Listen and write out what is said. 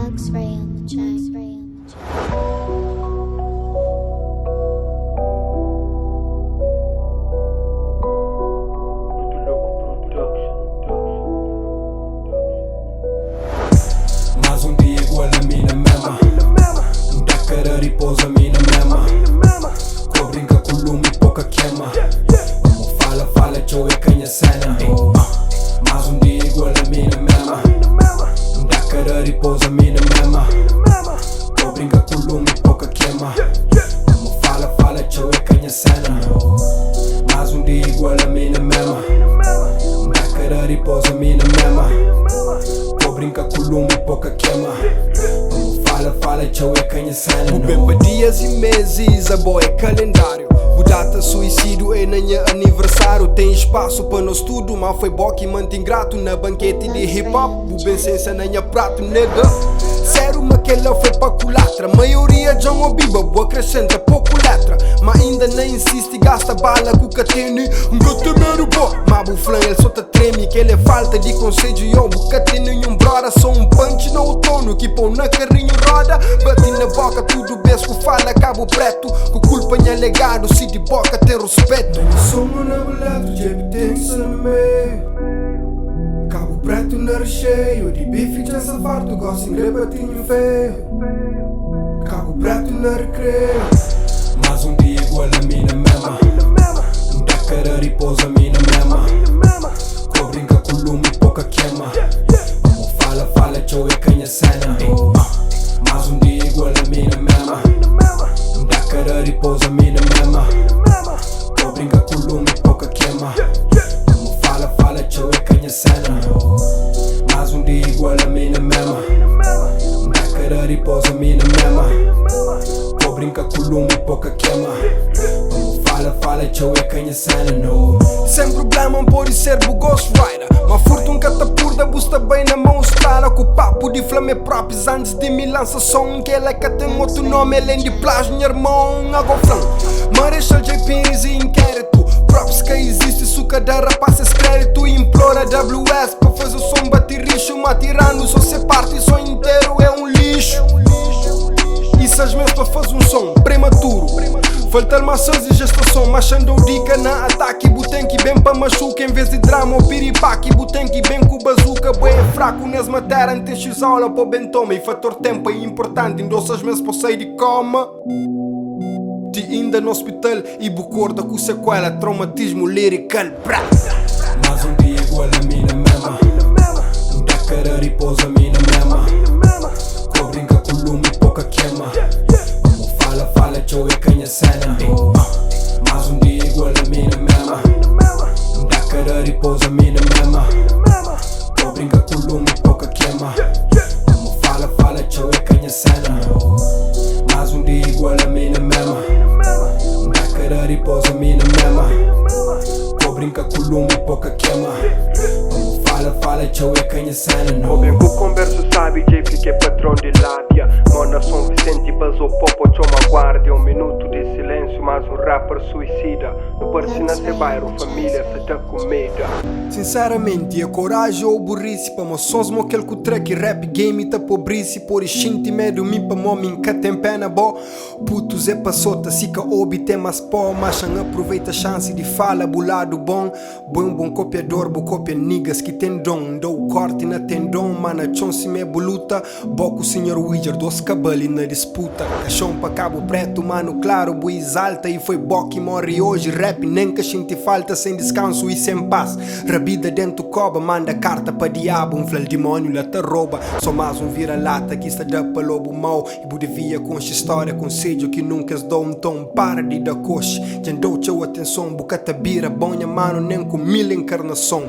Luxray on the track. Mais um dia igual a mim na mesma. Não dá cara repousa a mim na mesma. Co brinca com lume e pouca queima. Como fala, tchau é canha cena. Mais um dia igual a mim na mesma. Não dá cara repousa a mim na mesma. Co brinca com lume e pouca queima. Como fala, tchau é canha cena. Mais um dia igual a mim na mesma. Não dá cara repousa a mim na mesma. Brinca com lume e pouca queima. Como fala, tchau é canha cena. O bem para dias e meses, a boa é calendário. O data suicídio é nem aniversário. Tem espaço para nós tudo, mas foi bom que mantém grato. Na banquete de hip hop, o bem sensa nem é prato, nega. Sério, mas que ela foi para culatra. Maioria John ou Biba, boa acrescenta pouco letra. Mas ainda nem insiste, gasta bala com o catene. Gatemeiro pô, mas o flan ele só te treme. Que ele é falta de conselho e o catene nenhum brora. Só um punch no outono, que pão na carrinho roda. Bate na boca, tudo besco, fala cabo preto. Com culpa nha legado, se de boca tem respeito. Somos na boleto, jeep tem que ser no meio. Cabo preto na recheio, de bife já se farto, gosto em grebatinho feio. Cabo preto na recreio. Mais um dia igual a mim na mesma. Não dá cara repousa a mim na mesma. Co brinca com lume e pouca queima. Como fala, tchau é canha cena. Mais um dia igual a mim na mesma. Não dá cara repousa a mim na mesma. Co brinca com lume e pouca queima. Como fala, tchau é canha cena. Mais um dia igual a mim na mesma. Não dá cara repousa a mim na mesma. Co brinca com lume e pouca queima. Como fala, tchau é canha cena. Sem problema pode ser o Ghost Rider. Mas furto um catapurda, busta bem na mão estrada. Com o papo de flame próprios antes de me lança som. Que ela que tem outro nome além de plágio, meu irmão. Agoflão, Marechal J. Pires e inquérito. Props que existe, suca da rapaz esse crédito. Implora WS pra fazer o som bater rixo. Matirando, só se parte, só inteiro é um lixo. Isso às vezes para fazer um som prematuro. Faltar maçãs e gestação, machando dica na ataque. Butenque bem pra machuca, em vez de drama ou piripaque. Butenque bem com bazuca, boi é fraco nas matéria. Não tem x aula para o bentoma. E fator tempo é importante, endossas meses para sair de coma. De ainda no hospital e bucorda com sequela, traumatismo lyrical. Mais um dia igual a mim na mesma. Não dá cara repousa a mim na mesma. Co brinca com lume e pouca queima. Como fala, tchau é canha cena. Mais um dia igual a mim na mesma. Não dá cara repousa a mim na mesma. Co brinca com lume e pouca queima. Como fala, tchau é canha cena. Mais um dia igual a mim na mesma. Não dá cara repousa a mim na mesma. Co brinca com lume e pouca queima. Como fala, tchau é canha cena. O bem que o converso sabe, JP que é patrão de lábia. Mona São Vicente basou popo, chama guarda. Um minuto de silêncio, mas um rapper suicida. No parece nesse bairro, família se dá comida. Sinceramente, a coragem ou burrice para meus sons, mo aquele que track rap game tá pobrice. Por extinto medo, me pa momem que tem pena bo. Putos é passota, se que obter mas pó. Mas aproveita a chance de fala, bulado bom. Bom copiador, bo copia niggas que tem dom. Dou corte na tendão, mana chon se me boluta. Boco senhor Ouija, doce cabelo na disputa. Caixão pra cabo preto, mano claro, boi exalta. E foi bo que morre hoje, rap nem que te falta. Sem descanso e sem paz, rabida dentro coba. Manda carta pra diabo, um flel demônio lá te rouba. Só mais um vira-lata que está dá pra lobo mau. E budevia com esta história, conselho que nunca se dou um tom. Para de dar coxe, já dou teu atenção. Bucata bira, bonha mano, nem com mil encarnação.